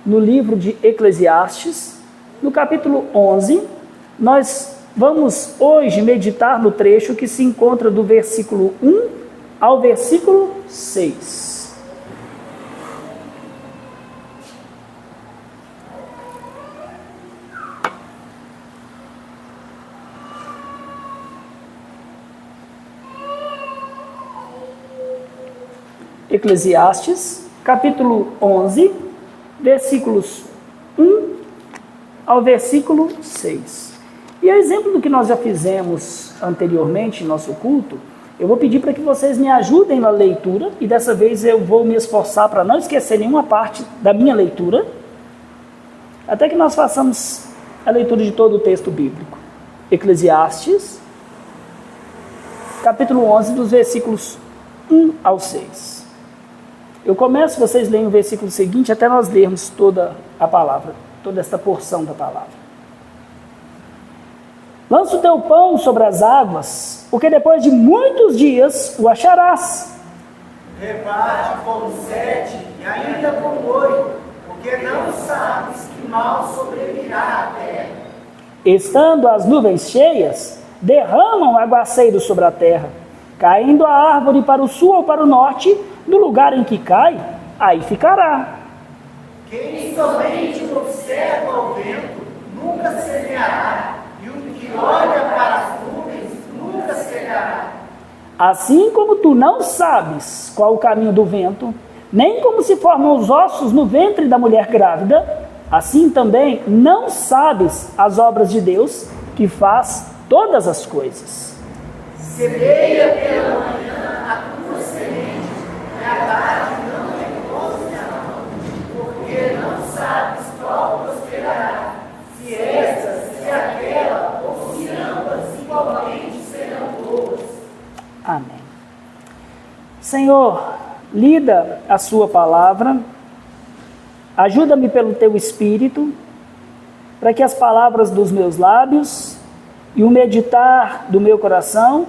no livro de Eclesiastes, no capítulo 11. Nós vamos hoje meditar no trecho que se encontra do versículo 1 ao versículo 6. Eclesiastes, capítulo 11, versículos 1 ao versículo 6. E a exemplo do que nós já fizemos anteriormente em nosso culto, eu vou pedir para que vocês me ajudem na leitura, e dessa vez eu vou me esforçar para não esquecer nenhuma parte da minha leitura, até que nós façamos a leitura de todo o texto bíblico. Eclesiastes, capítulo 11, dos versículos 1 ao 6. Eu começo, vocês leem o versículo seguinte, até nós lermos toda a palavra, toda esta porção da palavra. Lança o teu pão sobre as águas, porque depois de muitos dias o acharás. Rebate com 7 e ainda com 8, porque não sabes que mal sobrevirá à terra. Estando as nuvens cheias, derramam aguaceiros sobre a terra, caindo a árvore para o sul ou para o norte, no lugar em que cai, aí ficará. Quem somente observa o vento nunca semeará, e o que olha para as nuvens nunca cegará. Assim como tu não sabes qual o caminho do vento, nem como se formam os ossos no ventre da mulher grávida, assim também não sabes as obras de Deus, que faz todas as coisas. Semeia pela manhã a tua semente, e à tarde não repousa a mão, porque não sabes qual prosperará, se essa, se aquela, ou se ambas igualmente serão boas. Amém. Senhor, lida a sua palavra, ajuda-me pelo teu Espírito, para que as palavras dos meus lábios e o meditar do meu coração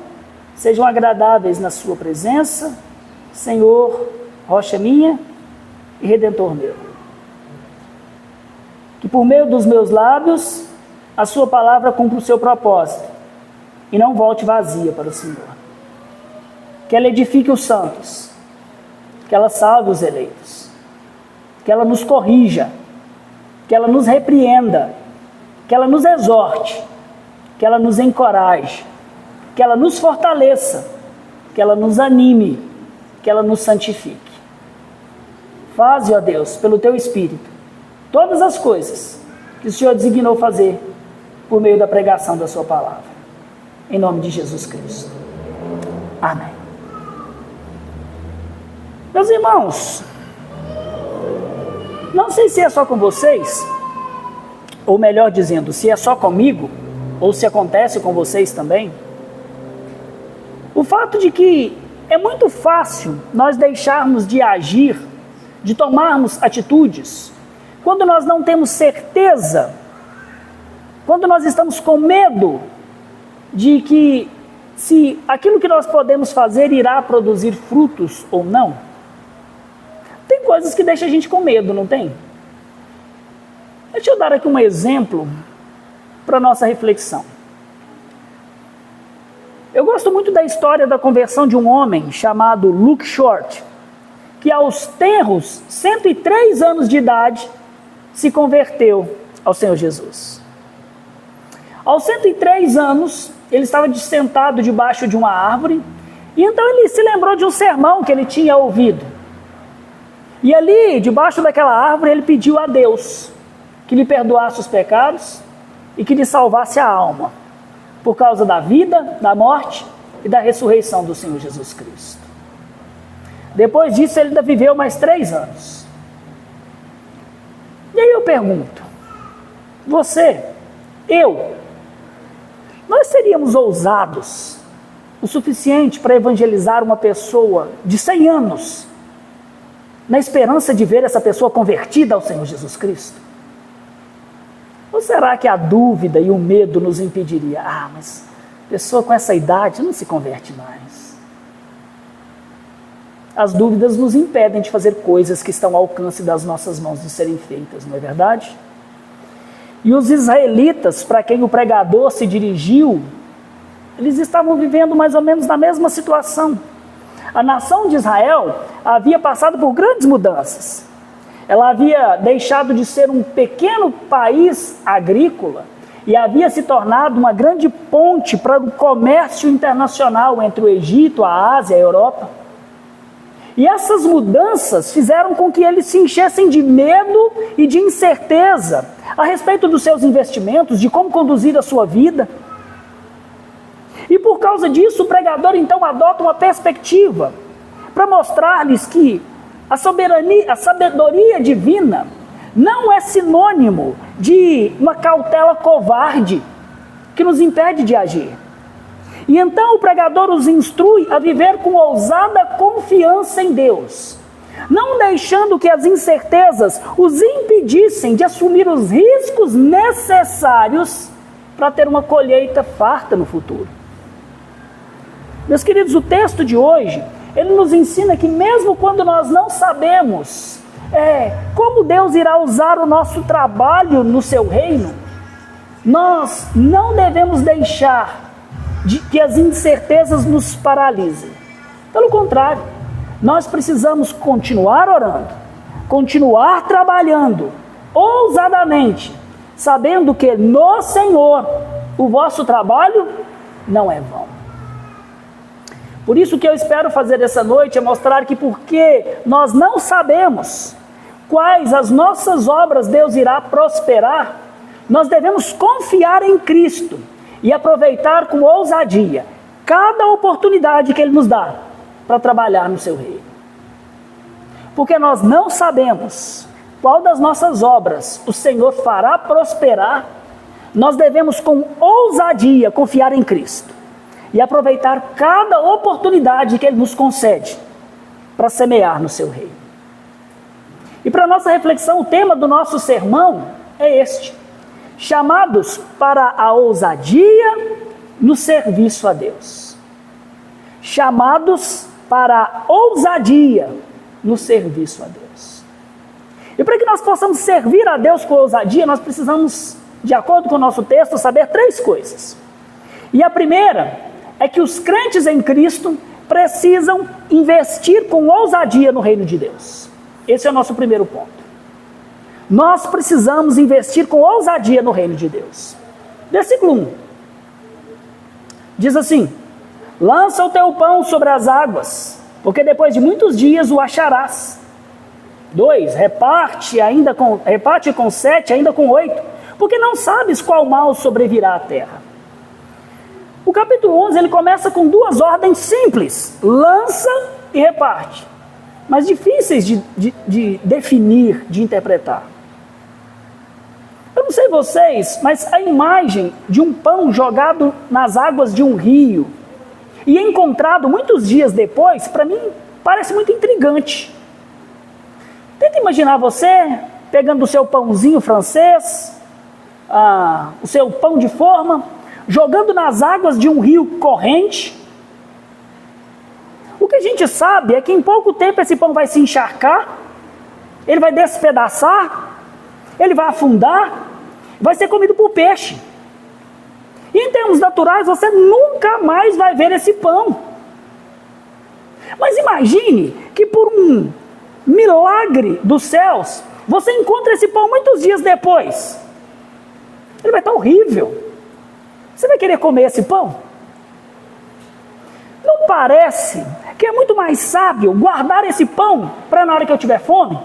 sejam agradáveis na sua presença, Senhor, rocha minha e redentor meu. Que por meio dos meus lábios a sua palavra cumpra o seu propósito e não volte vazia para o Senhor. Que ela edifique os santos, que ela salve os eleitos, que ela nos corrija, que ela nos repreenda, que ela nos exorte, que ela nos encoraje, que ela nos fortaleça, que ela nos anime, que ela nos santifique. Faze, ó Deus, pelo teu Espírito, todas as coisas que o Senhor designou fazer por meio da pregação da sua palavra. Em nome de Jesus Cristo. Amém. Meus irmãos, não sei se é só com vocês, ou melhor dizendo, se é só comigo, ou se acontece com vocês também, o fato de que é muito fácil nós deixarmos de agir, de tomarmos atitudes, quando nós não temos certeza, quando nós estamos com medo de que se aquilo que nós podemos fazer irá produzir frutos ou não. Tem coisas que deixam a gente com medo, não tem? Deixa eu dar aqui um exemplo para a nossa reflexão. Eu gosto muito da história da conversão de um homem chamado Luke Short, que aos tenros 103 anos de idade se converteu ao Senhor Jesus. Aos 103 anos, ele estava sentado debaixo de uma árvore, e então ele se lembrou de um sermão que ele tinha ouvido. E ali, debaixo daquela árvore, ele pediu a Deus que lhe perdoasse os pecados e que lhe salvasse a alma, por causa da vida, da morte e da ressurreição do Senhor Jesus Cristo. Depois disso, ele ainda viveu mais 3 anos. E aí eu pergunto, você, nós seríamos ousados o suficiente para evangelizar uma pessoa de 100 anos, na esperança de ver essa pessoa convertida ao Senhor Jesus Cristo? Ou será que a dúvida e o medo nos impediria? Mas pessoa com essa idade não se converte mais. as dúvidas nos impedem de fazer coisas que estão ao alcance das nossas mãos de serem feitas, não é verdade? E os israelitas, para quem o pregador se dirigiu, eles estavam vivendo mais ou menos na mesma situação. A nação de Israel havia passado por grandes mudanças. Ela havia deixado de ser um pequeno país agrícola e havia se tornado uma grande ponte para o comércio internacional entre o Egito, a Ásia e a Europa. E essas mudanças fizeram com que eles se enchessem de medo e de incerteza a respeito dos seus investimentos, de como conduzir a sua vida. E por causa disso, o pregador então adota uma perspectiva para mostrar-lhes que a sabedoria divina não é sinônimo de uma cautela covarde que nos impede de agir. E então o pregador os instrui a viver com ousada confiança em Deus, não deixando que as incertezas os impedissem de assumir os riscos necessários para ter uma colheita farta no futuro. Meus queridos, o texto de hoje, ele nos ensina que mesmo quando nós não sabemos como Deus irá usar o nosso trabalho no seu reino, nós não devemos deixar que as incertezas nos paralisem. Pelo contrário, nós precisamos continuar orando, continuar trabalhando ousadamente, sabendo que no Senhor o vosso trabalho não é vão. Por isso o que eu espero fazer essa noite é mostrar que porque nós não sabemos quais as nossas obras Deus irá prosperar, nós devemos confiar em Cristo e aproveitar com ousadia cada oportunidade que Ele nos dá para trabalhar no seu reino. Porque nós não sabemos qual das nossas obras o Senhor fará prosperar, nós devemos com ousadia confiar em Cristo e aproveitar cada oportunidade que Ele nos concede para semear no seu reino. E para nossa reflexão, o tema do nosso sermão é este: chamados para a ousadia no serviço a Deus. Chamados para a ousadia no serviço a Deus. E para que nós possamos servir a Deus com ousadia, nós precisamos, de acordo com o nosso texto, saber 3 coisas. E a primeira é que os crentes em Cristo precisam investir com ousadia no reino de Deus. Esse é o nosso primeiro ponto. Nós precisamos investir com ousadia no reino de Deus. Versículo 1. Diz assim: lança o teu pão sobre as águas, porque depois de muitos dias o acharás. 2. Reparte com 7, ainda com 8, porque não sabes qual mal sobrevirá à terra. O capítulo 11 ele começa com 2 ordens simples: lança e reparte, mas difíceis de definir, de interpretar. Eu não sei vocês, mas a imagem de um pão jogado nas águas de um rio e encontrado muitos dias depois, para mim, parece muito intrigante. Tenta imaginar você pegando o seu pãozinho francês, o seu pão de forma, jogando nas águas de um rio corrente. O que a gente sabe é que em pouco tempo esse pão vai se encharcar, ele vai despedaçar, ele vai afundar, vai ser comido por peixe. E em termos naturais, você nunca mais vai ver esse pão. Mas imagine que por um milagre dos céus, você encontra esse pão muitos dias depois. Ele vai estar horrível. Você vai querer comer esse pão? Não parece que é muito mais sábio guardar esse pão para na hora que eu tiver fome?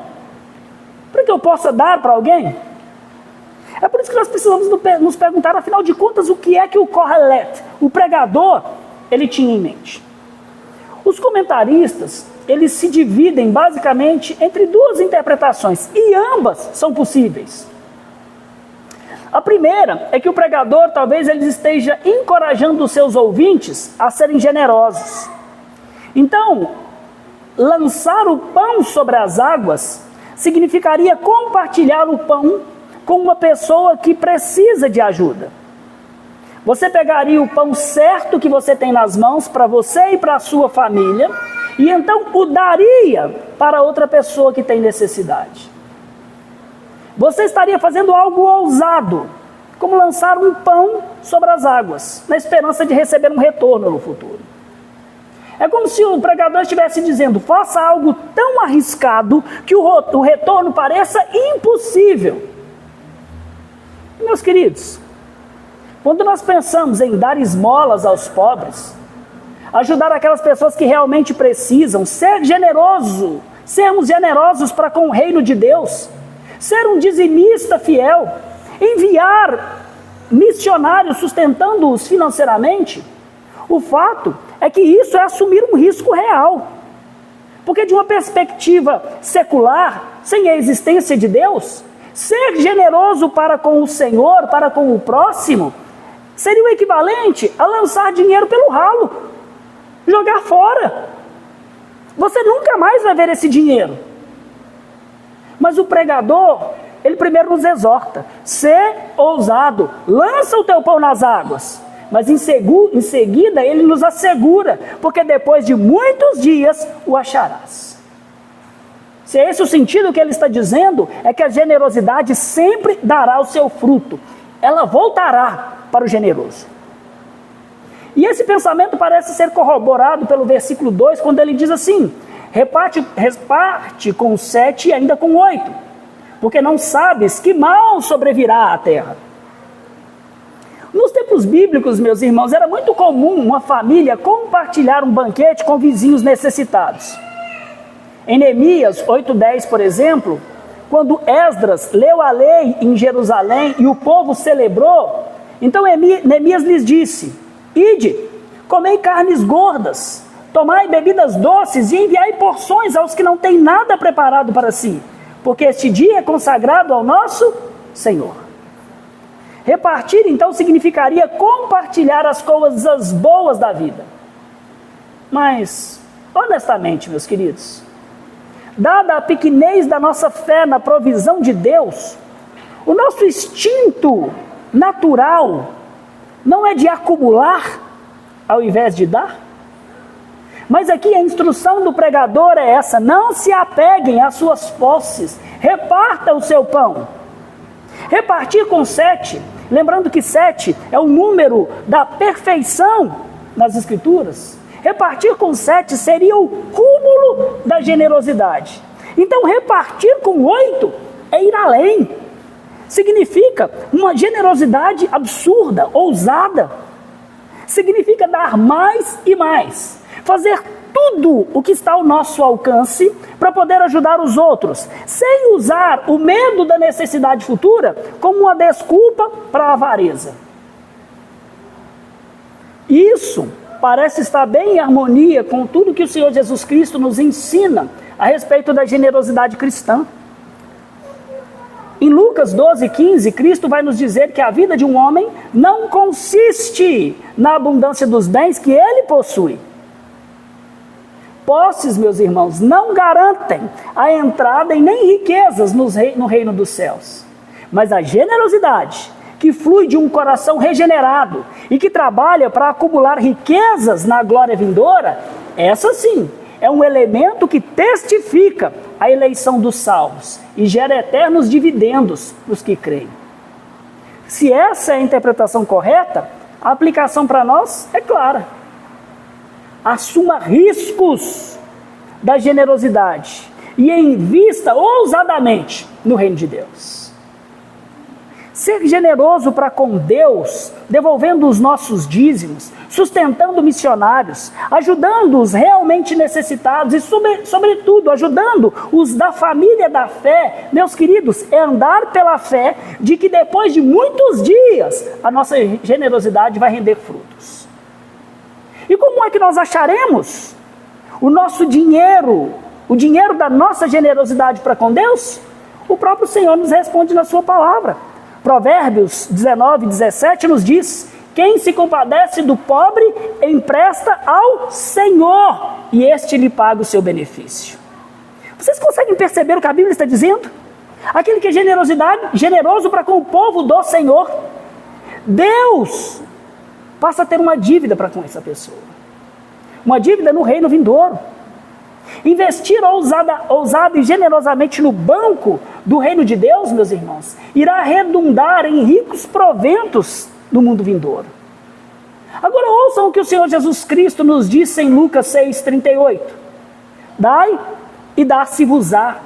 Para que eu possa dar para alguém? É por isso que nós precisamos nos perguntar, afinal de contas, o que é que o Kohelet, o pregador, ele tinha em mente. Os comentaristas, eles se dividem basicamente entre 2 interpretações, e ambas são possíveis. A primeira é que o pregador, talvez ele esteja encorajando os seus ouvintes a serem generosos. Então, lançar o pão sobre as águas significaria compartilhar o pão com uma pessoa que precisa de ajuda. Você pegaria o pão certo que você tem nas mãos para você e para a sua família e então o daria para outra pessoa que tem necessidade. Você estaria fazendo algo ousado, como lançar um pão sobre as águas, na esperança de receber um retorno no futuro. É como se o pregador estivesse dizendo: faça algo tão arriscado que o retorno pareça impossível. Meus queridos, quando nós pensamos em dar esmolas aos pobres, ajudar aquelas pessoas que realmente precisam, ser generoso, sermos generosos para com o reino de Deus, ser um dizimista fiel, enviar missionários sustentando-os financeiramente, o fato é que isso é assumir um risco real. Porque de uma perspectiva secular, sem a existência de Deus, ser generoso para com o Senhor, para com o próximo, seria o equivalente a lançar dinheiro pelo ralo, jogar fora. Você nunca mais vai ver esse dinheiro. Mas o pregador, ele primeiro nos exorta: ser ousado, lança o teu pão nas águas. Mas em seguida ele nos assegura, porque depois de muitos dias o acharás. Se esse é o sentido que ele está dizendo, é que a generosidade sempre dará o seu fruto. Ela voltará para o generoso. E esse pensamento parece ser corroborado pelo versículo 2, quando ele diz assim: reparte com 7 e ainda com 8, porque não sabes que mal sobrevirá à terra. Nos tempos bíblicos, meus irmãos, era muito comum uma família compartilhar um banquete com vizinhos necessitados. Em Neemias 8:10, por exemplo, quando Esdras leu a lei em Jerusalém e o povo celebrou, então Neemias lhes disse: ide, comei carnes gordas, tomai bebidas doces e enviai porções aos que não têm nada preparado para si, porque este dia é consagrado ao nosso Senhor. Repartir, então, significaria compartilhar as coisas boas da vida. Mas, honestamente, meus queridos, dada a pequenez da nossa fé na provisão de Deus, o nosso instinto natural não é de acumular ao invés de dar? Mas aqui a instrução do pregador é essa: não se apeguem às suas posses, reparta o seu pão. Repartir com 7, lembrando que 7 é o número da perfeição nas Escrituras. Repartir com 7 seria o cúmulo da generosidade. Então repartir com 8 é ir além. Significa uma generosidade absurda, ousada. Significa dar mais e mais. Fazer tudo o que está ao nosso alcance para poder ajudar os outros, sem usar o medo da necessidade futura como uma desculpa para a avareza. Isso parece estar bem em harmonia com tudo que o Senhor Jesus Cristo nos ensina a respeito da generosidade cristã. Em Lucas 12:15, Cristo vai nos dizer que a vida de um homem não consiste na abundância dos bens que ele possui. Posses, meus irmãos, não garantem a entrada e nem riquezas no reino dos céus. Mas a generosidade, que flui de um coração regenerado e que trabalha para acumular riquezas na glória vindoura, essa sim é um elemento que testifica a eleição dos salvos e gera eternos dividendos para os que creem. Se essa é a interpretação correta, a aplicação para nós é clara. Assuma riscos da generosidade e invista ousadamente no reino de Deus. Ser generoso para com Deus, devolvendo os nossos dízimos, sustentando missionários, ajudando os realmente necessitados e, sobretudo, ajudando os da família da fé, meus queridos, é andar pela fé de que depois de muitos dias a nossa generosidade vai render frutos. E como é que nós acharemos o nosso dinheiro, o dinheiro da nossa generosidade para com Deus? O próprio Senhor nos responde na sua palavra. Provérbios 19:17 nos diz: quem se compadece do pobre empresta ao Senhor, e este lhe paga o seu benefício. Vocês conseguem perceber o que a Bíblia está dizendo? Aquele que é generoso para com o povo do Senhor, Deus passa a ter uma dívida para com essa pessoa. Uma dívida no reino vindouro. Investir ousada e generosamente no banco do reino de Deus, meus irmãos, irá redundar em ricos proventos no mundo vindouro. Agora ouçam o que o Senhor Jesus Cristo nos disse em Lucas 6,38. Dai e dar-se-vos-á.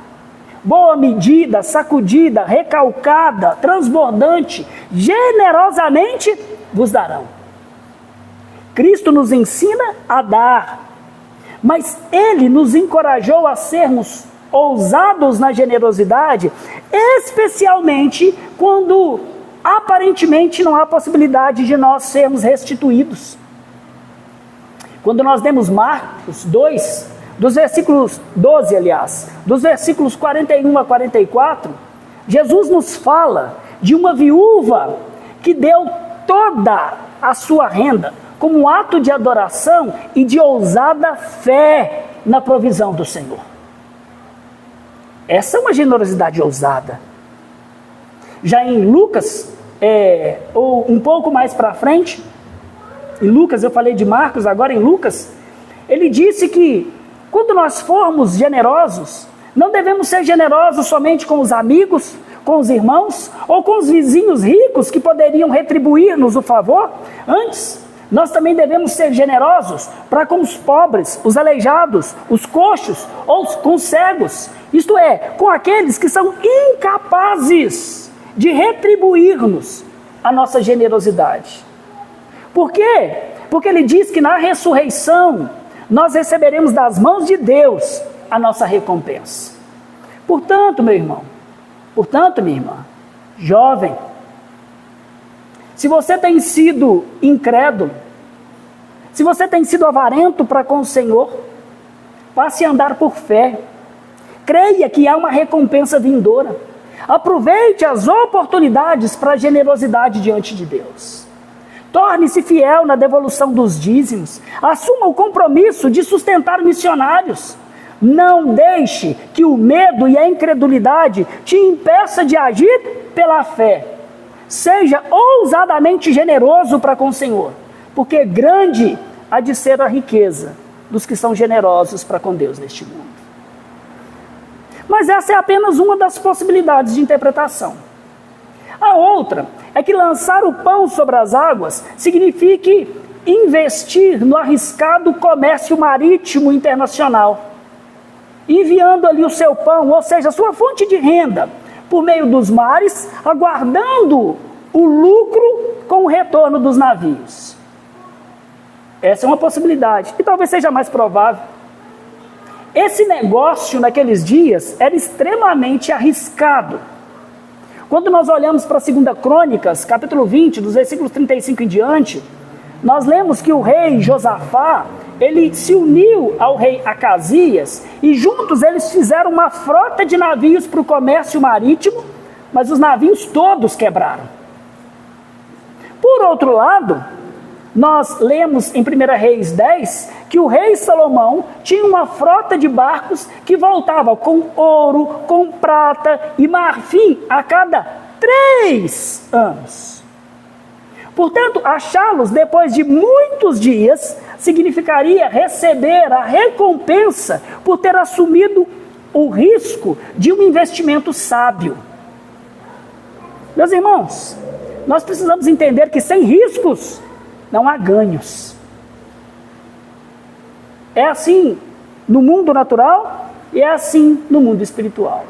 Boa medida, sacudida, recalcada, transbordante, generosamente vos darão. Cristo nos ensina a dar, mas Ele nos encorajou a sermos ousados na generosidade, especialmente quando aparentemente não há possibilidade de nós sermos restituídos. Quando nós lemos Marcos 2, dos versículos 12, dos versículos 41 a 44, Jesus nos fala de uma viúva que deu toda a sua renda como um ato de adoração e de ousada fé na provisão do Senhor. Essa é uma generosidade ousada. Já em Lucas, ou um pouco mais para frente, em Lucas, eu falei de Marcos, agora em Lucas, ele disse que quando nós formos generosos, não devemos ser generosos somente com os amigos, com os irmãos, ou com os vizinhos ricos que poderiam retribuir-nos o favor. Antes, nós também devemos ser generosos para com os pobres, os aleijados, os coxos ou com os cegos. Isto é, com aqueles que são incapazes de retribuir-nos a nossa generosidade. Por quê? Porque ele diz que na ressurreição nós receberemos das mãos de Deus a nossa recompensa. Portanto, meu irmão, minha irmã, jovem, se você tem sido incrédulo, se você tem sido avarento para com o Senhor, passe a andar por fé. Creia que há uma recompensa vindoura. Aproveite as oportunidades para a generosidade diante de Deus. Torne-se fiel na devolução dos dízimos. Assuma o compromisso de sustentar missionários. Não deixe que o medo e a incredulidade te impeça de agir pela fé. Seja ousadamente generoso para com o Senhor, porque grande há de ser a riqueza dos que são generosos para com Deus neste mundo. Mas essa é apenas uma das possibilidades de interpretação. A outra é que lançar o pão sobre as águas signifique investir no arriscado comércio marítimo internacional, enviando ali o seu pão, ou seja, a sua fonte de renda, por meio dos mares, aguardando o lucro com o retorno dos navios. Essa é uma possibilidade, e talvez seja mais provável. Esse negócio naqueles dias era extremamente arriscado. Quando nós olhamos para 2 Crônicas, capítulo 20, dos versículos 35 em diante, nós lemos que o rei Josafá, ele se uniu ao rei Acasias, e juntos eles fizeram uma frota de navios para o comércio marítimo, mas os navios todos quebraram. Por outro lado, nós lemos em 1 Reis 10, que o rei Salomão tinha uma frota de barcos que voltava com ouro, com prata e marfim a cada 3 anos. Portanto, achá-los depois de muitos dias significaria receber a recompensa por ter assumido o risco de um investimento sábio. Meus irmãos, nós precisamos entender que sem riscos não há ganhos. É assim no mundo natural e é assim no mundo espiritual.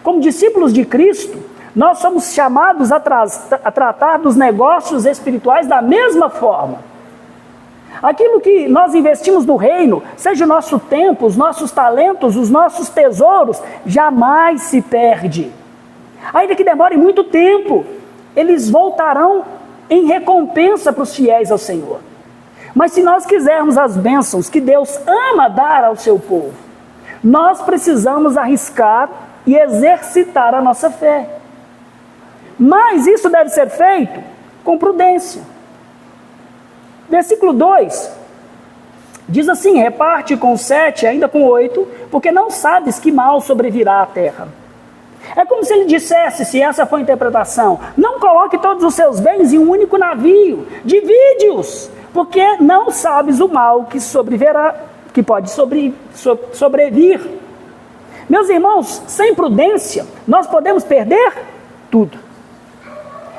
Como discípulos de Cristo, nós somos chamados a tratar dos negócios espirituais da mesma forma. Aquilo que nós investimos no reino, seja o nosso tempo, os nossos talentos, os nossos tesouros, jamais se perde. Ainda que demore muito tempo, eles voltarão em recompensa para os fiéis ao Senhor. Mas se nós quisermos as bênçãos que Deus ama dar ao seu povo, nós precisamos arriscar e exercitar a nossa fé. Mas isso deve ser feito com prudência. Versículo 2 diz assim: reparte com 7, ainda com 8, porque não sabes que mal sobrevirá à terra. É como se ele dissesse, se essa for a interpretação, não coloque todos os seus bens em um único navio, divide-os, porque não sabes o mal que que pode sobrevir. Meus irmãos, sem prudência, nós podemos perder tudo.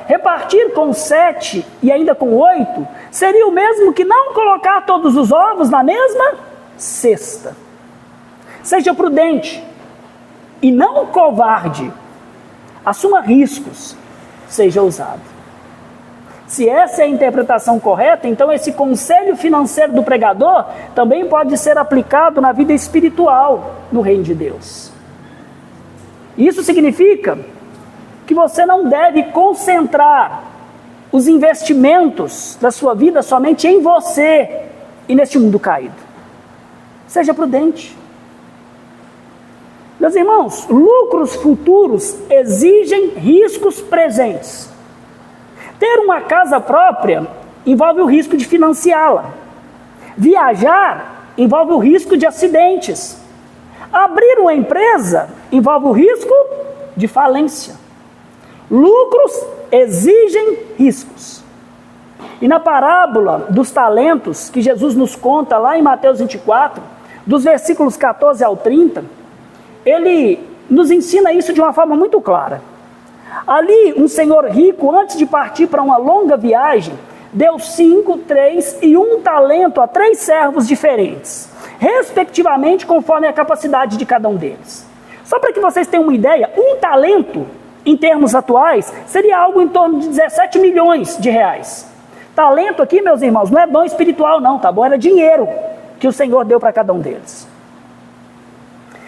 Repartir com 7 e ainda com 8 seria o mesmo que não colocar todos os ovos na mesma cesta. Seja prudente e não covarde. Assuma riscos, seja ousado. Se essa é a interpretação correta, então esse conselho financeiro do pregador também pode ser aplicado na vida espiritual no reino de Deus. Isso significa que você não deve concentrar os investimentos da sua vida somente em você e neste mundo caído. Seja prudente. Meus irmãos, lucros futuros exigem riscos presentes. Ter uma casa própria envolve o risco de financiá-la. Viajar envolve o risco de acidentes. Abrir uma empresa envolve o risco de falência. Lucros exigem riscos. E na parábola dos talentos, que Jesus nos conta lá em Mateus 24, dos versículos 14 ao 30, ele nos ensina isso de uma forma muito clara. Ali, um senhor rico, antes de partir para uma longa viagem, deu 5, 3 e 1 talento a 3 servos diferentes, respectivamente conforme a capacidade de cada um deles. Só para que vocês tenham uma ideia, 1 talento, em termos atuais, seria algo em torno de 17 milhões de reais. Talento aqui, meus irmãos, não é dom espiritual não, tá bom? Era dinheiro que o Senhor deu para cada um deles.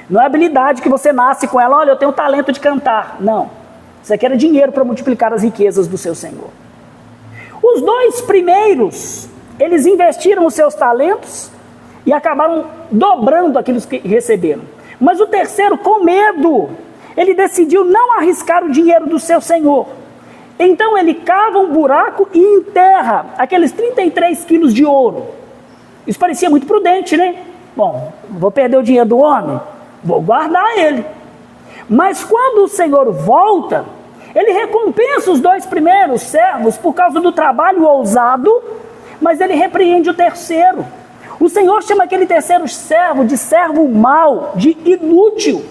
Não é habilidade que você nasce com ela, olha, eu tenho talento de cantar. Não. Isso aqui era dinheiro para multiplicar as riquezas do seu Senhor. Os 2 primeiros, eles investiram os seus talentos e acabaram dobrando aquilo que receberam. Mas o terceiro, com medo, ele decidiu não arriscar o dinheiro do seu Senhor. Então ele cava um buraco e enterra aqueles 33 quilos de ouro. Isso parecia muito prudente, né? Bom, vou perder o dinheiro do homem? Vou guardar ele. Mas quando o Senhor volta, ele recompensa os 2 primeiros servos por causa do trabalho ousado, mas ele repreende o terceiro. O Senhor chama aquele terceiro servo de servo mau, de inútil,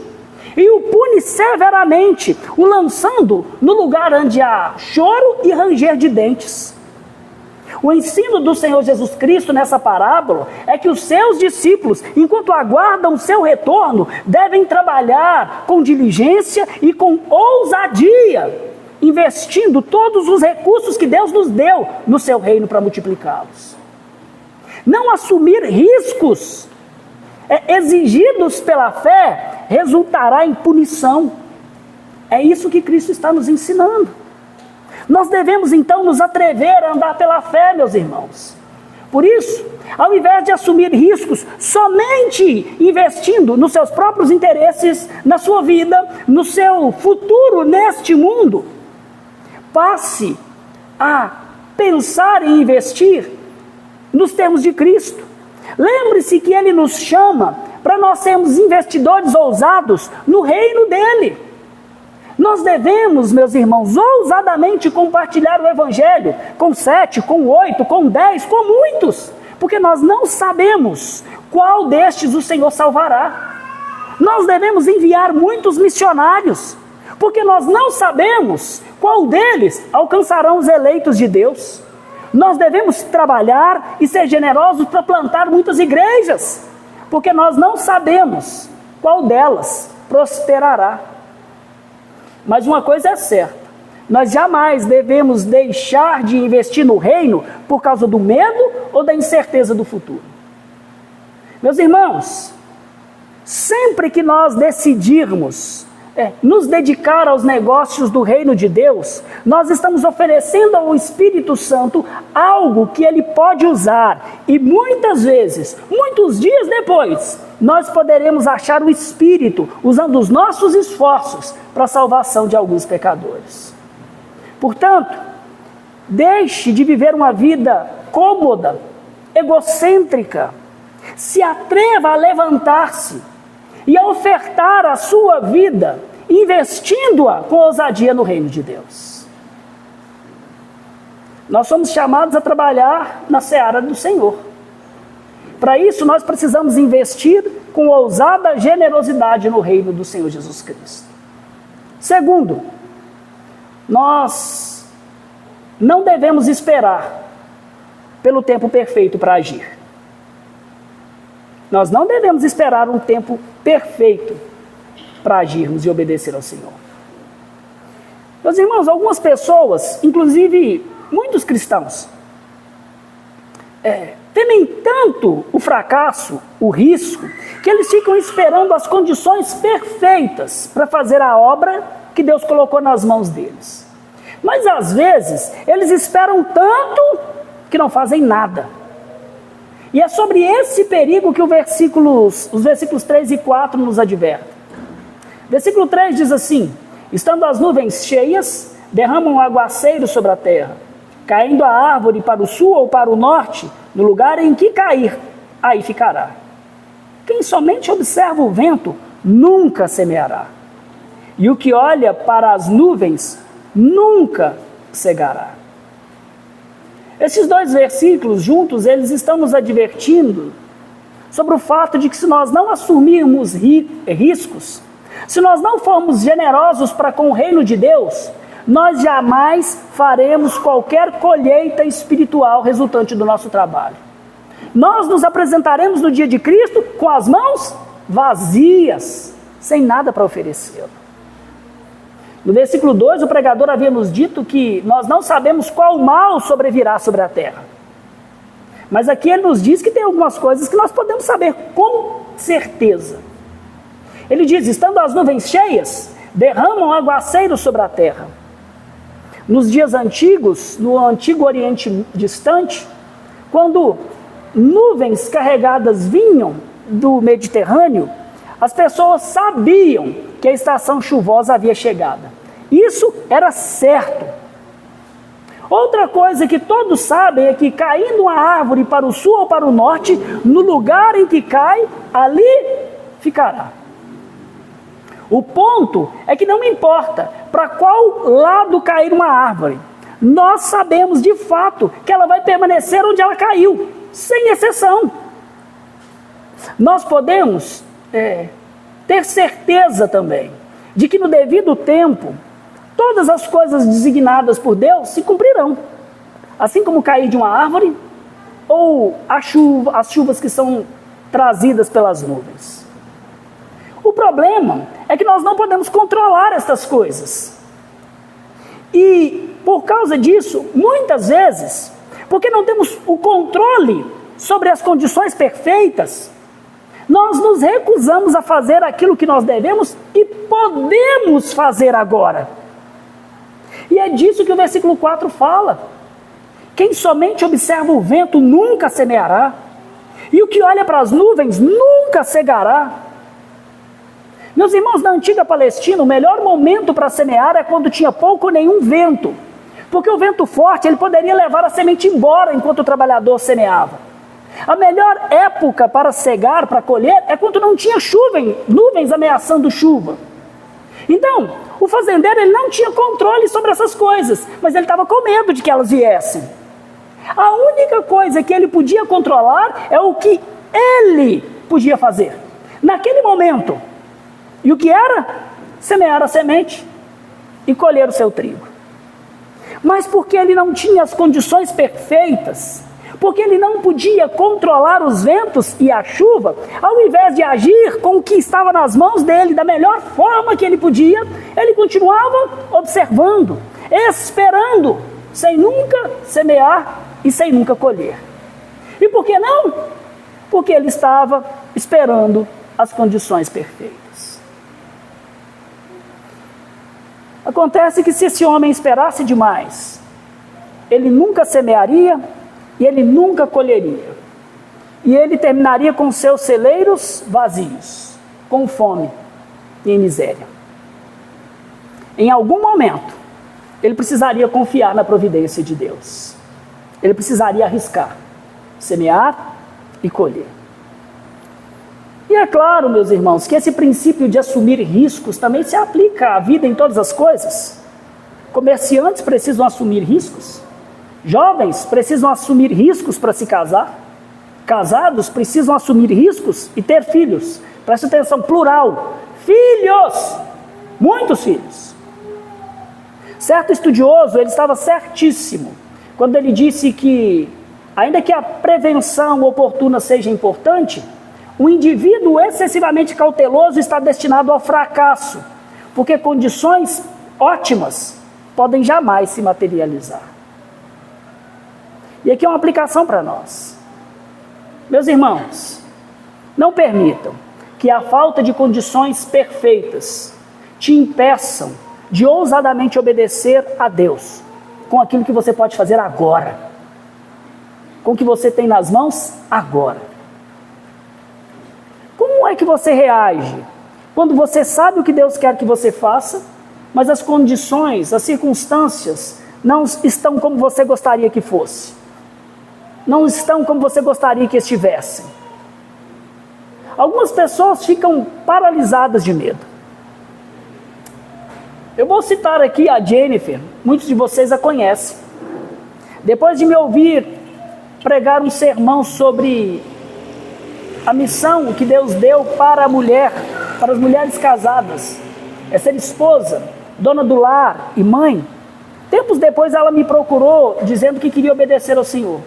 e o pune severamente, o lançando no lugar onde há choro e ranger de dentes. O ensino do Senhor Jesus Cristo nessa parábola é que os seus discípulos, enquanto aguardam o seu retorno, devem trabalhar com diligência e com ousadia, investindo todos os recursos que Deus nos deu no seu reino para multiplicá-los. Não assumir riscos exigidos pela fé resultará em punição. É isso que Cristo está nos ensinando. Nós devemos então nos atrever a andar pela fé, meus irmãos. Por isso, ao invés de assumir riscos somente investindo nos seus próprios interesses, na sua vida, no seu futuro neste mundo, passe a pensar em investir nos termos de Cristo. Lembre-se que Ele nos chama para nós sermos investidores ousados no reino dEle. Nós devemos, meus irmãos, ousadamente compartilhar o Evangelho com 7, com 8, com 10, com muitos, porque nós não sabemos qual destes o Senhor salvará. Nós devemos enviar muitos missionários, porque nós não sabemos qual deles alcançarão os eleitos de Deus. Nós devemos trabalhar e ser generosos para plantar muitas igrejas, porque nós não sabemos qual delas prosperará. Mas uma coisa é certa, nós jamais devemos deixar de investir no reino por causa do medo ou da incerteza do futuro. Meus irmãos, sempre que nós decidirmos nos dedicar aos negócios do reino de Deus, nós estamos oferecendo ao Espírito Santo algo que Ele pode usar, e muitas vezes, muitos dias depois, nós poderemos achar o Espírito usando os nossos esforços para a salvação de alguns pecadores. Portanto, deixe de viver uma vida cômoda, egocêntrica, se atreva a levantar-se e a ofertar a sua vida, investindo-a com ousadia no reino de Deus. Nós somos chamados a trabalhar na seara do Senhor. Para isso, nós precisamos investir com ousada generosidade no reino do Senhor Jesus Cristo. Segundo, nós não devemos esperar pelo tempo perfeito para agir. Nós não devemos esperar um tempo perfeito para agirmos e obedecer ao Senhor. Meus irmãos, algumas pessoas, inclusive muitos cristãos, temem tanto o fracasso, o risco, que eles ficam esperando as condições perfeitas para fazer a obra que Deus colocou nas mãos deles. Mas às vezes, eles esperam tanto que não fazem nada. E é sobre esse perigo que os versículos 3 e 4 nos advertem. Versículo 3 diz assim: estando as nuvens cheias, derramam um aguaceiro sobre a terra, caindo a árvore para o sul ou para o norte, no lugar em que cair, aí ficará. Quem somente observa o vento, nunca semeará. E o que olha para as nuvens, nunca cegará. Esses dois versículos juntos, eles estão nos advertindo sobre o fato de que se nós não assumirmos riscos, se nós não formos generosos para com o reino de Deus, nós jamais faremos qualquer colheita espiritual resultante do nosso trabalho. Nós nos apresentaremos no dia de Cristo com as mãos vazias, sem nada para oferecer. No versículo 2, o pregador havia nos dito que nós não sabemos qual mal sobrevirá sobre a terra. Mas aqui ele nos diz que tem algumas coisas que nós podemos saber com certeza. Ele diz: estando as nuvens cheias, derramam aguaceiro sobre a terra. Nos dias antigos, no antigo Oriente distante, quando nuvens carregadas vinham do Mediterrâneo, as pessoas sabiam que a estação chuvosa havia chegado. Isso era certo. Outra coisa que todos sabem é que caindo uma árvore para o sul ou para o norte, no lugar em que cai, ali ficará. O ponto é que não importa para qual lado cair uma árvore, nós sabemos de fato que ela vai permanecer onde ela caiu, sem exceção. Nós podemos ter certeza também de que no devido tempo, todas as coisas designadas por Deus se cumprirão. Assim como cair de uma árvore ou as chuvas que são trazidas pelas nuvens. O problema é que nós não podemos controlar essas coisas. E por causa disso, muitas vezes, porque não temos o controle sobre as condições perfeitas, nós nos recusamos a fazer aquilo que nós devemos e podemos fazer agora. E é disso que o versículo 4 fala. Quem somente observa o vento nunca semeará, e o que olha para as nuvens nunca cegará. Meus irmãos, na antiga Palestina, o melhor momento para semear é quando tinha pouco ou nenhum vento, porque o vento forte ele poderia levar a semente embora enquanto o trabalhador semeava. A melhor época para cegar, para colher, é quando não tinha chuva, nuvens ameaçando chuva. Então, o fazendeiro ele não tinha controle sobre essas coisas, mas ele estava com medo de que elas viessem. A única coisa que ele podia controlar é o que ele podia fazer naquele momento. E o que era? Semear a semente e colher o seu trigo. Mas porque ele não tinha as condições perfeitas, porque ele não podia controlar os ventos e a chuva, ao invés de agir com o que estava nas mãos dele da melhor forma que ele podia, ele continuava observando, esperando, sem nunca semear e sem nunca colher. E por que não? Porque ele estava esperando as condições perfeitas. Acontece que se esse homem esperasse demais, ele nunca semearia e ele nunca colheria. E ele terminaria com seus celeiros vazios, com fome e em miséria. Em algum momento, ele precisaria confiar na providência de Deus. Ele precisaria arriscar, semear e colher. E é claro, meus irmãos, que esse princípio de assumir riscos também se aplica à vida em todas as coisas. Comerciantes precisam assumir riscos. Jovens precisam assumir riscos para se casar. casados precisam assumir riscos e ter filhos. Presta atenção, plural. Filhos! Muitos filhos. Certo estudioso, ele estava certíssimo quando ele disse que, ainda que a prevenção oportuna seja importante, o indivíduo excessivamente cauteloso está destinado ao fracasso, porque condições ótimas podem jamais se materializar. E aqui é uma aplicação para nós. Meus irmãos, não permitam que a falta de condições perfeitas te impeçam de ousadamente obedecer a Deus com aquilo que você pode fazer agora, com o que você tem nas mãos agora. Como é que você reage quando você sabe o que Deus quer que você faça, mas as condições, as circunstâncias não estão como você gostaria que fosse? Não estão como você gostaria que estivessem? Algumas pessoas ficam paralisadas de medo. Eu vou citar aqui a Jennifer, muitos de vocês a conhecem. Depois de me ouvir pregar um sermão sobre a missão que Deus deu para a mulher, para as mulheres casadas, é ser esposa, dona do lar e mãe, tempos depois ela me procurou dizendo que queria obedecer ao Senhor.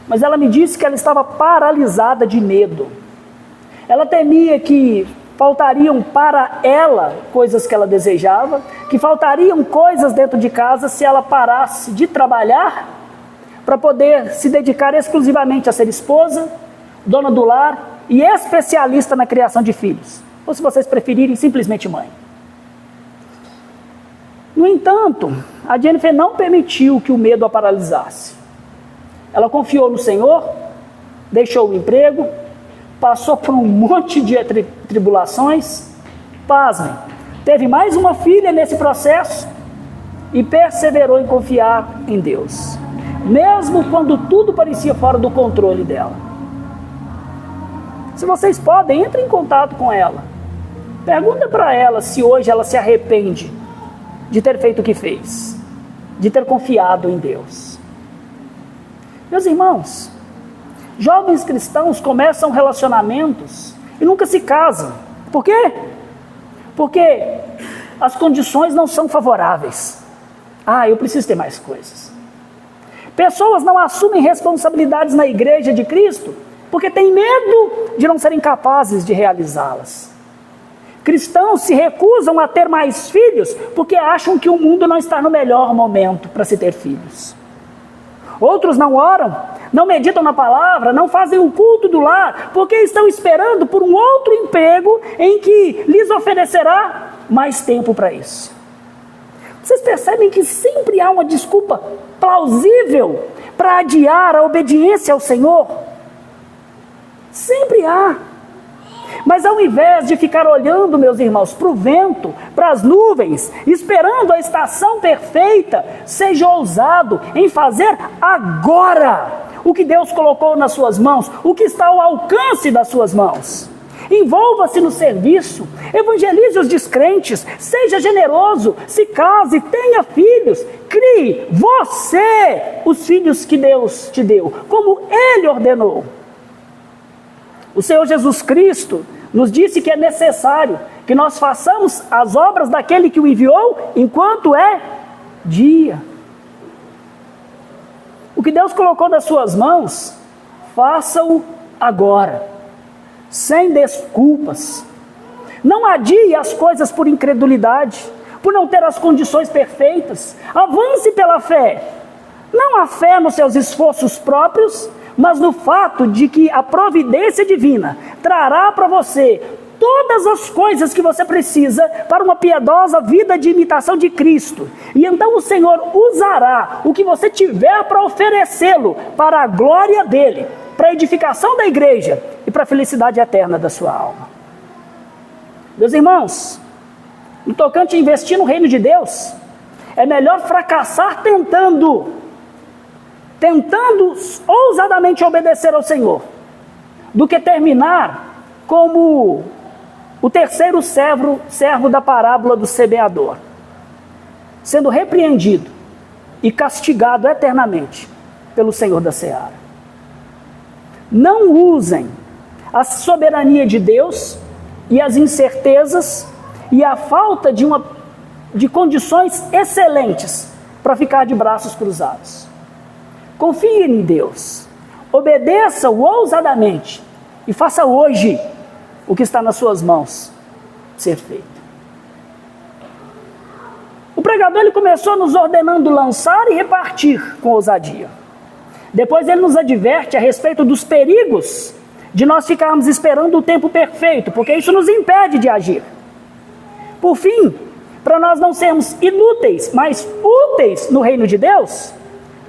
Mas ela me disse que ela estava paralisada de medo. Ela temia que faltariam para ela coisas que ela desejava, que faltariam coisas dentro de casa se ela parasse de trabalhar para poder se dedicar exclusivamente a ser esposa, dona do lar e especialista na criação de filhos. Ou, se vocês preferirem, simplesmente mãe. No entanto, a Jennifer não permitiu que o medo a paralisasse. Ela confiou no Senhor, deixou o emprego, passou por um monte de tribulações, pasmem, teve mais uma filha nesse processo e perseverou em confiar em Deus, mesmo quando tudo parecia fora do controle dela. Se vocês podem, entre em contato com ela. Pergunta para ela se hoje ela se arrepende de ter feito o que fez, de ter confiado em Deus. Meus irmãos, jovens cristãos começam relacionamentos e nunca se casam. Por quê? Porque as condições não são favoráveis. Eu preciso ter mais coisas. Pessoas não assumem responsabilidades na igreja de Cristo porque têm medo de não serem capazes de realizá-las. Cristãos se recusam a ter mais filhos porque acham que o mundo não está no melhor momento para se ter filhos. Outros não oram, não meditam na palavra, não fazem o culto do lar, porque estão esperando por um outro emprego em que lhes oferecerá mais tempo para isso. Vocês percebem que sempre há uma desculpa plausível para adiar a obediência ao Senhor? Sempre há. Mas ao invés de ficar olhando, meus irmãos, para o vento, para as nuvens, esperando a estação perfeita, seja ousado em fazer agora o que Deus colocou nas suas mãos, o que está ao alcance das suas mãos. Envolva-se no serviço, evangelize os descrentes, seja generoso, se case, tenha filhos, crie você os filhos que Deus te deu, como Ele ordenou. O Senhor Jesus Cristo nos disse que é necessário que nós façamos as obras daquele que o enviou enquanto é dia. O que Deus colocou nas suas mãos, faça-o agora, sem desculpas. Não adie as coisas por incredulidade, por não ter as condições perfeitas. Avance pela fé. Não a fé nos seus esforços próprios, mas no fato de que a providência divina trará para você todas as coisas que você precisa para uma piedosa vida de imitação de Cristo. E então o Senhor usará o que você tiver para oferecê-lo para a glória dele, para a edificação da igreja e para a felicidade eterna da sua alma. Meus irmãos, no tocante a investir no reino de Deus, é melhor fracassar tentando ousadamente obedecer ao Senhor, do que terminar como o terceiro servo da parábola do semeador, sendo repreendido e castigado eternamente pelo Senhor da Seara. Não usem a soberania de Deus e as incertezas e a falta de condições excelentes para ficar de braços cruzados. Confie em Deus, obedeça-o ousadamente e faça hoje o que está nas suas mãos ser feito. O pregador ele começou nos ordenando lançar e repartir com ousadia. Depois ele nos adverte a respeito dos perigos de nós ficarmos esperando o tempo perfeito, porque isso nos impede de agir. Por fim, para nós não sermos inúteis, mas úteis no reino de Deus,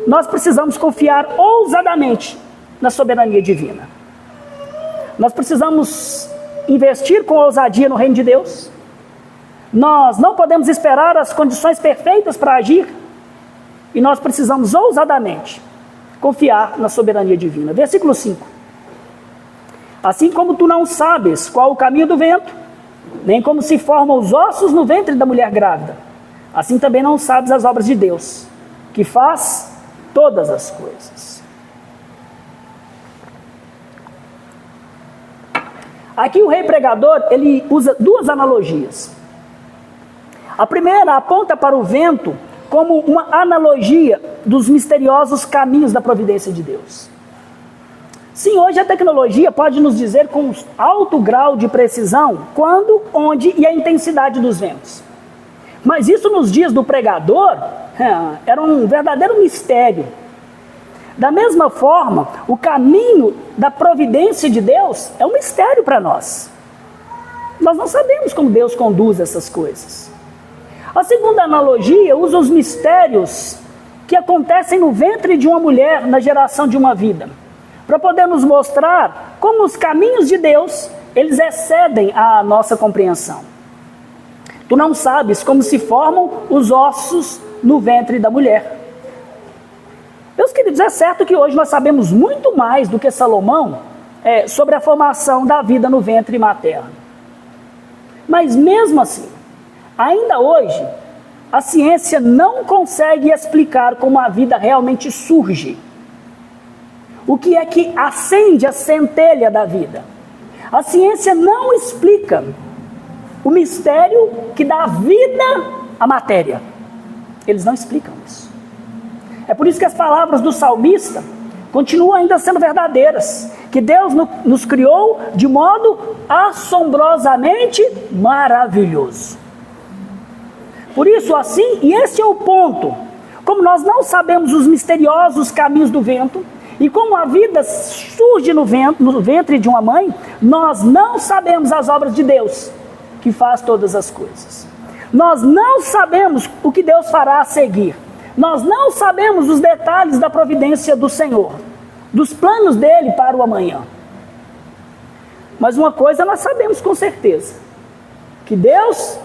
nós precisamos confiar ousadamente na soberania divina. Nós precisamos investir com ousadia no reino de Deus. Nós não podemos esperar as condições perfeitas para agir. E nós precisamos ousadamente confiar na soberania divina. Versículo 5. Assim como tu não sabes qual o caminho do vento, nem como se formam os ossos no ventre da mulher grávida, assim também não sabes as obras de Deus, que faz todas as coisas. Aqui o rei pregador, ele usa duas analogias. A primeira aponta para o vento como uma analogia dos misteriosos caminhos da providência de Deus. Sim, hoje a tecnologia pode nos dizer com alto grau de precisão quando, onde e a intensidade dos ventos. Mas isso nos dias do pregador era um verdadeiro mistério. Da mesma forma, o caminho da providência de Deus é um mistério para nós. Nós não sabemos como Deus conduz essas coisas. A segunda analogia usa os mistérios que acontecem no ventre de uma mulher na geração de uma vida, para poder nos mostrar como os caminhos de Deus, eles excedem a nossa compreensão. Tu não sabes como se formam os ossos no ventre da mulher. Meus queridos, é certo que hoje nós sabemos muito mais do que Salomão sobre a formação da vida no ventre materno. Mas mesmo assim, ainda hoje, a ciência não consegue explicar como a vida realmente surge. O que é que acende a centelha da vida? A ciência não explica o mistério que dá vida à matéria. Eles não explicam isso. É por isso que as palavras do salmista continuam ainda sendo verdadeiras, que Deus nos criou de modo assombrosamente maravilhoso. Por isso, assim, e esse é o ponto, como nós não sabemos os misteriosos caminhos do vento, e como a vida surge no ventre de uma mãe, nós não sabemos as obras de Deus, que faz todas as coisas. Nós não sabemos o que Deus fará a seguir. Nós não sabemos os detalhes da providência do Senhor, dos planos dele para o amanhã. Mas uma coisa nós sabemos com certeza, que Deus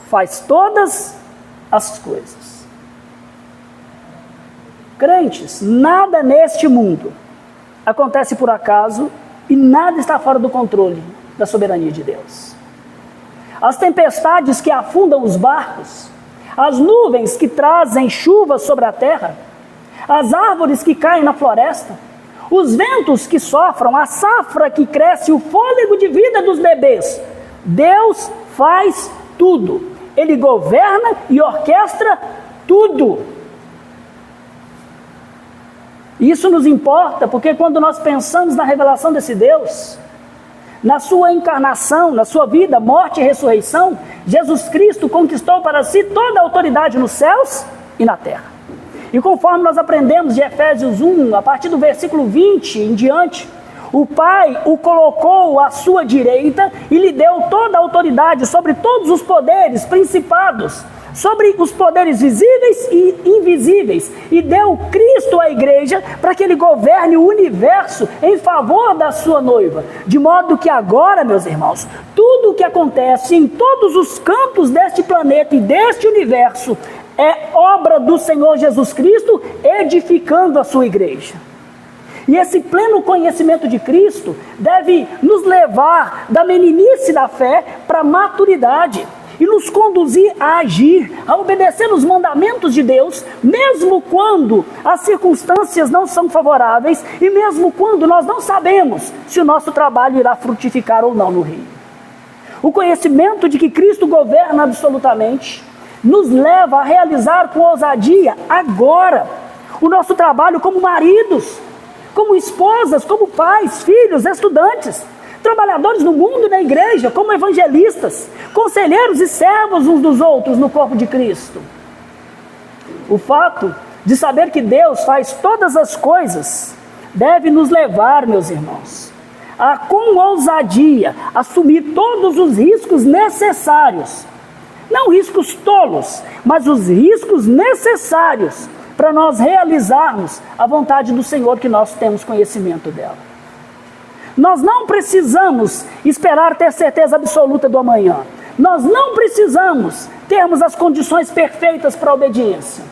faz todas as coisas. Crentes, nada neste mundo acontece por acaso e nada está fora do controle da soberania de Deus. As tempestades que afundam os barcos, as nuvens que trazem chuva sobre a terra, as árvores que caem na floresta, os ventos que sofram, a safra que cresce, o fôlego de vida dos bebês. Deus faz tudo. Ele governa e orquestra tudo. Isso nos importa porque quando nós pensamos na revelação desse Deus, na sua encarnação, na sua vida, morte e ressurreição, Jesus Cristo conquistou para si toda a autoridade nos céus e na terra. E conforme nós aprendemos de Efésios 1, a partir do versículo 20 em diante, o Pai o colocou à sua direita e lhe deu toda a autoridade sobre todos os poderes, principados, sobre os poderes visíveis e invisíveis, e deu Cristo à igreja para que ele governe o universo em favor da sua noiva, de modo que agora, meus irmãos, tudo o que acontece em todos os cantos deste planeta e deste universo é obra do Senhor Jesus Cristo edificando a sua igreja. E esse pleno conhecimento de Cristo deve nos levar da meninice da fé para a maturidade. e nos conduzir a agir, a obedecer os mandamentos de Deus, mesmo quando as circunstâncias não são favoráveis e mesmo quando nós não sabemos se o nosso trabalho irá frutificar ou não no reino. O conhecimento de que Cristo governa absolutamente nos leva a realizar com ousadia agora o nosso trabalho como maridos, como esposas, como pais, filhos, estudantes, trabalhadores no mundo e na igreja, como evangelistas, conselheiros e servos uns dos outros no corpo de Cristo. O fato de saber que Deus faz todas as coisas deve nos levar, meus irmãos, a com ousadia assumir todos os riscos necessários, não riscos tolos, mas os riscos necessários para nós realizarmos a vontade do Senhor, que nós temos conhecimento dela. Nós não precisamos esperar ter certeza absoluta do amanhã. Nós não precisamos termos as condições perfeitas para a obediência.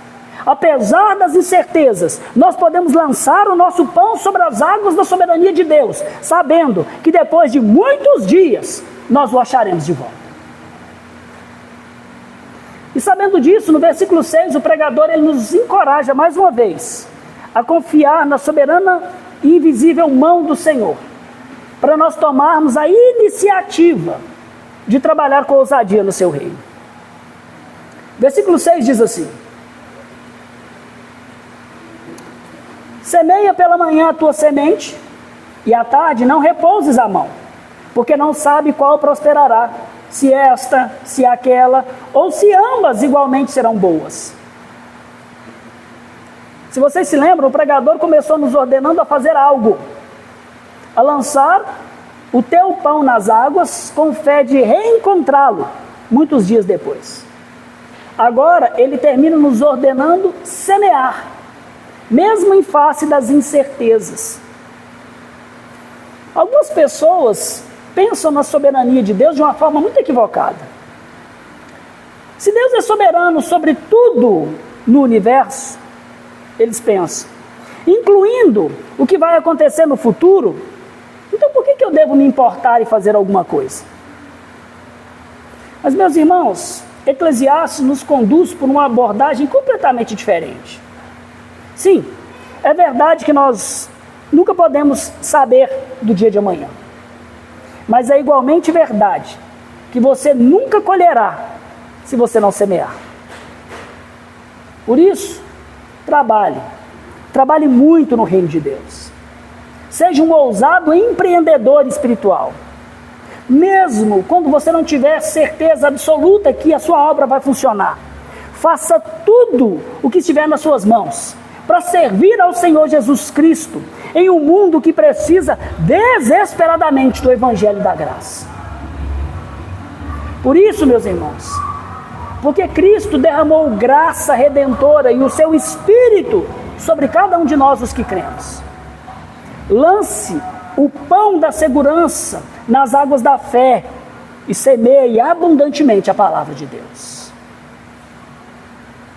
Apesar das incertezas, nós podemos lançar o nosso pão sobre as águas da soberania de Deus, sabendo que depois de muitos dias, nós o acharemos de volta. E sabendo disso, no versículo 6, o pregador ele nos encoraja mais uma vez a confiar na soberana e invisível mão do Senhor, para nós tomarmos a iniciativa de trabalhar com ousadia no seu reino. Versículo 6 diz assim: semeia pela manhã a tua semente, e à tarde não repouses a mão, porque não sabe qual prosperará, se esta, se aquela, ou se ambas igualmente serão boas. Se vocês se lembram, o pregador começou nos ordenando a fazer algo, a lançar o teu pão nas águas, com fé de reencontrá-lo muitos dias depois. Agora ele termina nos ordenando semear, mesmo em face das incertezas. Algumas pessoas pensam na soberania de Deus de uma forma muito equivocada. Se Deus é soberano sobre tudo no universo, eles pensam, incluindo o que vai acontecer no futuro, então por que eu devo me importar e fazer alguma coisa? Mas, meus irmãos, Eclesiastes nos conduz por uma abordagem completamente diferente. Sim, é verdade que nós nunca podemos saber do dia de amanhã. Mas é igualmente verdade que você nunca colherá se você não semear. Por isso, trabalhe muito no reino de Deus. Seja um ousado empreendedor espiritual. Mesmo quando você não tiver certeza absoluta que a sua obra vai funcionar, faça tudo o que estiver nas suas mãos para servir ao Senhor Jesus Cristo em um mundo que precisa desesperadamente do Evangelho da Graça. Por isso, meus irmãos, porque Cristo derramou graça redentora e o seu Espírito sobre cada um de nós os que cremos, lance o pão da segurança nas águas da fé e semeie abundantemente a palavra de Deus.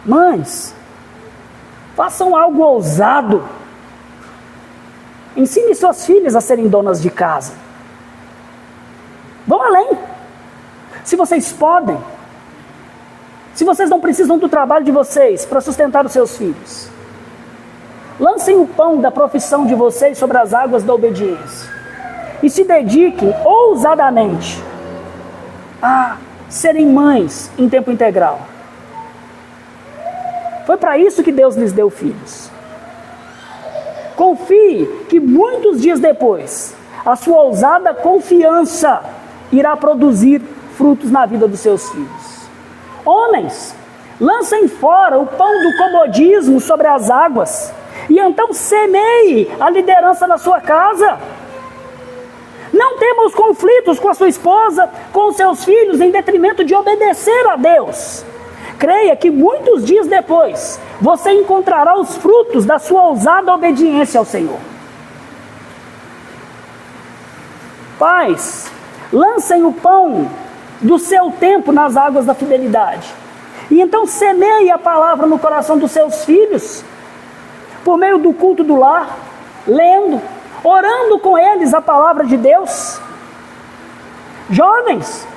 Mães, façam algo ousado. Ensine suas filhas a serem donas de casa. Vão além. Se vocês podem. Se vocês não precisam do trabalho de vocês para sustentar os seus filhos, lancem o pão da profissão de vocês sobre as águas da obediência. E se dediquem ousadamente a serem mães em tempo integral. Foi para isso que Deus lhes deu filhos. Confie que muitos dias depois, a sua ousada confiança irá produzir frutos na vida dos seus filhos. Homens, lancem fora o pão do comodismo sobre as águas e então semeie a liderança na sua casa. Não tema os conflitos com a sua esposa, com os seus filhos, em detrimento de obedecer a Deus. Creia que muitos dias depois, você encontrará os frutos da sua ousada obediência ao Senhor. Pais, lancem o pão do seu tempo nas águas da fidelidade. E então semeie a palavra no coração dos seus filhos, por meio do culto do lar, lendo, orando com eles a palavra de Deus. Jovens,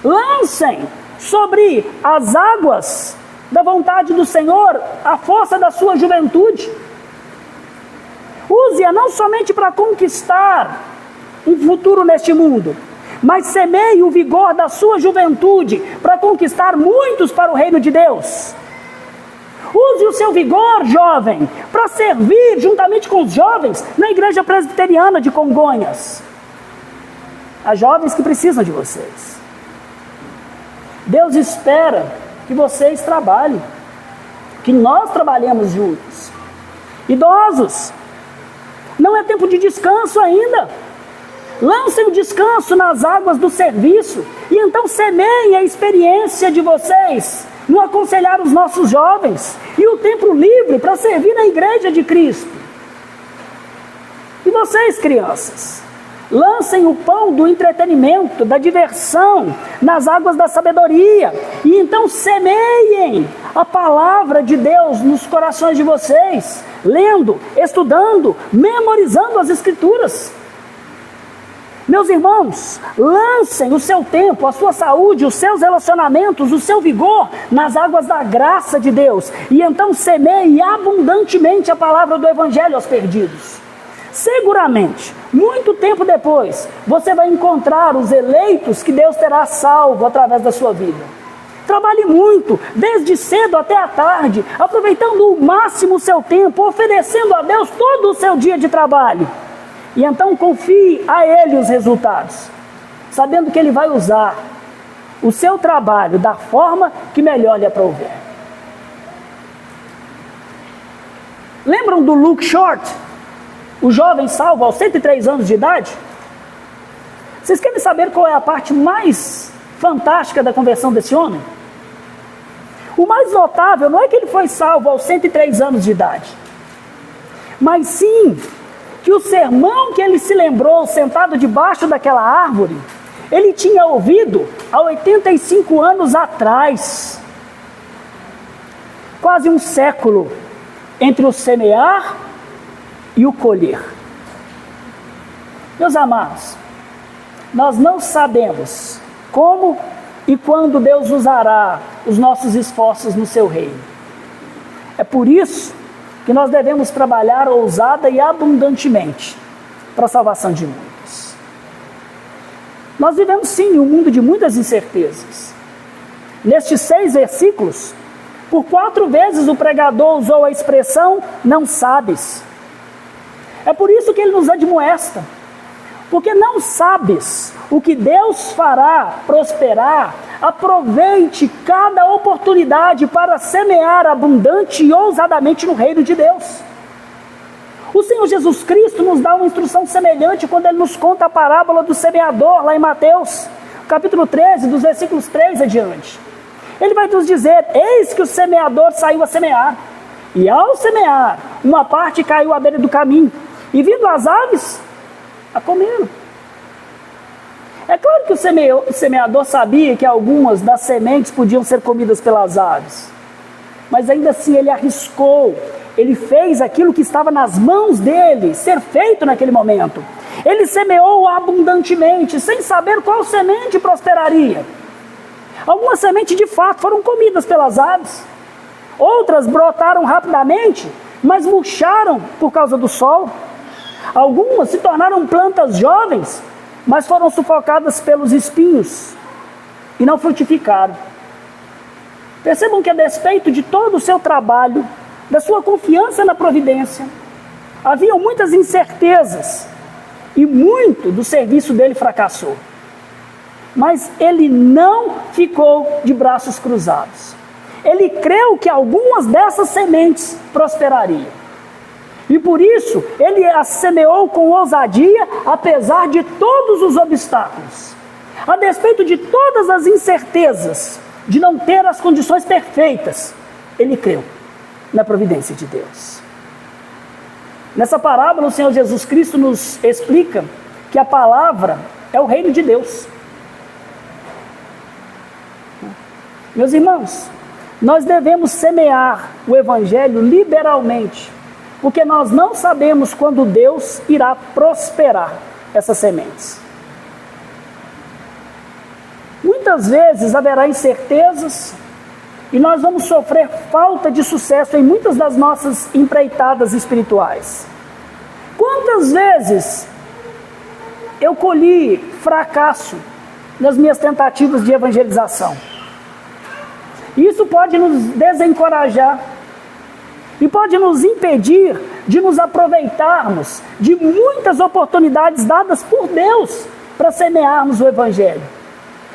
lancem sobre as águas da vontade do Senhor, a força da sua juventude. Use-a não somente para conquistar um futuro neste mundo, mas semeie o vigor da sua juventude para conquistar muitos para o reino de Deus. Use o seu vigor, jovem, para servir juntamente com os jovens na igreja presbiteriana de Congonhas. Há jovens que precisam de vocês. Deus espera que vocês trabalhem, que nós trabalhemos juntos. Idosos, não é tempo de descanso ainda. Lancem o descanso nas águas do serviço e então semeiem a experiência de vocês no aconselhar os nossos jovens e o tempo livre para servir na igreja de Cristo. E vocês, crianças, lancem o pão do entretenimento, da diversão nas águas da sabedoria e então semeiem a palavra de Deus nos corações de vocês, lendo, estudando, memorizando as Escrituras. Meus irmãos, lancem o seu tempo, a sua saúde, os seus relacionamentos, o seu vigor nas águas da graça de Deus. E então semeie abundantemente a palavra do Evangelho aos perdidos. Seguramente, muito tempo depois, você vai encontrar os eleitos que Deus terá salvo através da sua vida. Trabalhe muito, desde cedo até a tarde, aproveitando o máximo o seu tempo, oferecendo a Deus todo o seu dia de trabalho. E então confie a Ele os resultados, sabendo que Ele vai usar o seu trabalho da forma que melhor lhe aprouver. Lembram do Luke Short, o jovem salvo aos 103 anos de idade? Vocês querem saber qual é a parte mais fantástica da conversão desse homem? O mais notável não é que ele foi salvo aos 103 anos de idade, mas sim que o sermão que ele se lembrou sentado debaixo daquela árvore, ele tinha ouvido há 85 anos atrás. Quase um século entre o semear e o colher. Meus amados, nós não sabemos como e quando Deus usará os nossos esforços no seu reino. É por isso que nós devemos trabalhar ousada e abundantemente para a salvação de muitos. Nós vivemos sim um mundo de muitas incertezas. Nestes 6 versículos, por 4 vezes o pregador usou a expressão não sabes. É por isso que ele nos admoesta, porque não sabes o que Deus fará prosperar. Aproveite cada oportunidade para semear abundante e ousadamente no reino de Deus. O Senhor Jesus Cristo nos dá uma instrução semelhante quando Ele nos conta a parábola do semeador, lá em Mateus, capítulo 13, dos versículos 3 adiante. Ele vai nos dizer: eis que o semeador saiu a semear, e ao semear, uma parte caiu à beira do caminho, e vindo as aves, a comeram. É claro que o semeador sabia que algumas das sementes podiam ser comidas pelas aves, mas ainda assim ele arriscou, ele fez aquilo que estava nas mãos dele ser feito naquele momento. Ele semeou abundantemente, sem saber qual semente prosperaria. Algumas sementes de fato foram comidas pelas aves, outras brotaram rapidamente, mas murcharam por causa do sol. Algumas se tornaram plantas jovens, mas foram sufocadas pelos espinhos e não frutificaram. Percebam que a despeito de todo o seu trabalho, da sua confiança na providência, havia muitas incertezas e muito do serviço dele fracassou. Mas ele não ficou de braços cruzados. Ele creu que algumas dessas sementes prosperariam. E por isso, ele as semeou com ousadia, apesar de todos os obstáculos. A despeito de todas as incertezas, de não ter as condições perfeitas, ele creu na providência de Deus. Nessa parábola, o Senhor Jesus Cristo nos explica que a palavra é o reino de Deus. Meus irmãos, nós devemos semear o Evangelho liberalmente, porque nós não sabemos quando Deus irá prosperar essas sementes. muitas vezes haverá incertezas e nós vamos sofrer falta de sucesso em muitas das nossas empreitadas espirituais. Quantas vezes eu colhi fracasso nas minhas tentativas de evangelização? Isso pode nos desencorajar e pode nos impedir de nos aproveitarmos de muitas oportunidades dadas por Deus para semearmos o Evangelho.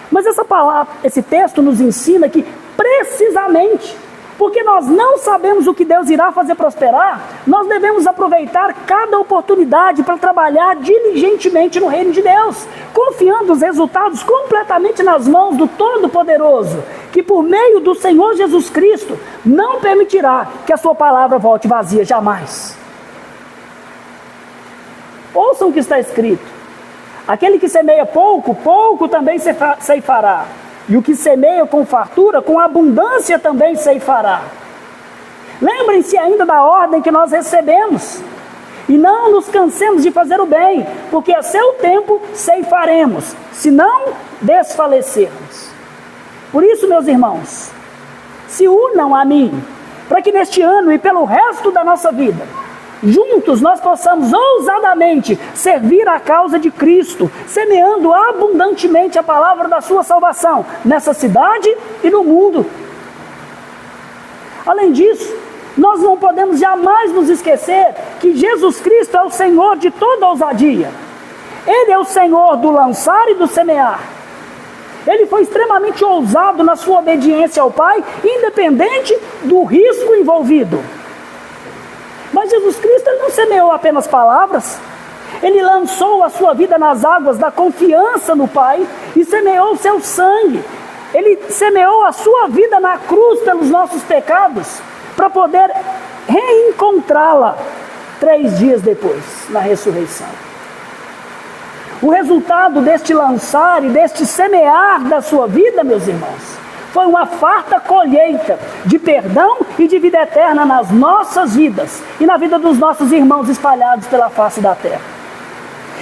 Mas essa palavra, esse texto nos ensina que precisamente porque nós não sabemos o que Deus irá fazer prosperar, nós devemos aproveitar cada oportunidade para trabalhar diligentemente no reino de Deus, confiando os resultados completamente nas mãos do Todo-Poderoso, que por meio do Senhor Jesus Cristo não permitirá que a sua palavra volte vazia jamais. Ouçam o que está escrito: aquele que semeia pouco, pouco também ceifará. E o que semeia com fartura, com abundância também ceifará. Lembrem-se ainda da ordem que nós recebemos. E não nos cansemos de fazer o bem, porque a seu tempo ceifaremos, se não desfalecermos. Por isso, meus irmãos, se unam a mim, para que neste ano e pelo resto da nossa vida, juntos nós possamos ousadamente servir a causa de Cristo, semeando abundantemente a palavra da sua salvação, nessa cidade e no mundo. Além disso, nós não podemos jamais nos esquecer que Jesus Cristo é o Senhor de toda ousadia. Ele é o Senhor do lançar e do semear. Ele foi extremamente ousado na sua obediência ao Pai, independente do risco envolvido. Mas Jesus Cristo ele não semeou apenas palavras, ele lançou a sua vida nas águas da confiança no Pai e semeou o seu sangue. Ele semeou a sua vida na cruz pelos nossos pecados, para poder reencontrá-la 3 dias depois, na ressurreição. O resultado deste lançar e deste semear da sua vida, meus irmãos, foi uma farta colheita de perdão e de vida eterna nas nossas vidas e na vida dos nossos irmãos espalhados pela face da terra.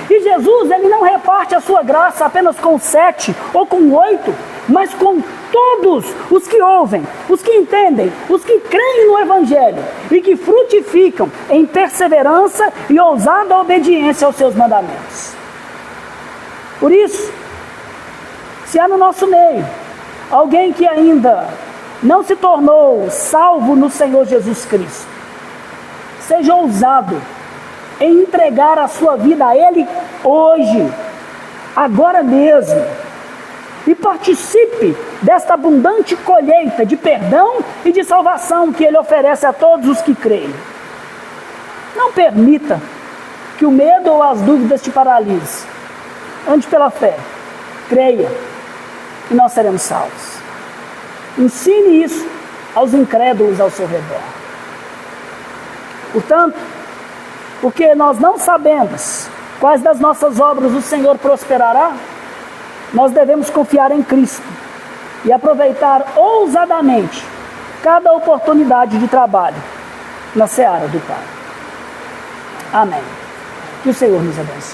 E Jesus, ele não reparte a sua graça apenas com 7 ou com 8, mas com todos os que ouvem, os que entendem, os que creem no Evangelho e que frutificam em perseverança e ousada obediência aos seus mandamentos. Por isso, se há no nosso meio alguém que ainda não se tornou salvo no Senhor Jesus Cristo, seja ousado em entregar a sua vida a Ele hoje, agora mesmo, e participe desta abundante colheita de perdão e de salvação que Ele oferece a todos os que creem. Não permita que o medo ou as dúvidas te paralise. Ande pela fé, creia, e nós seremos salvos. Ensine isso aos incrédulos ao seu redor. Portanto, porque nós não sabemos quais das nossas obras o Senhor prosperará, nós devemos confiar em Cristo e aproveitar ousadamente cada oportunidade de trabalho na seara do Pai. Amém. Que o Senhor nos abençoe.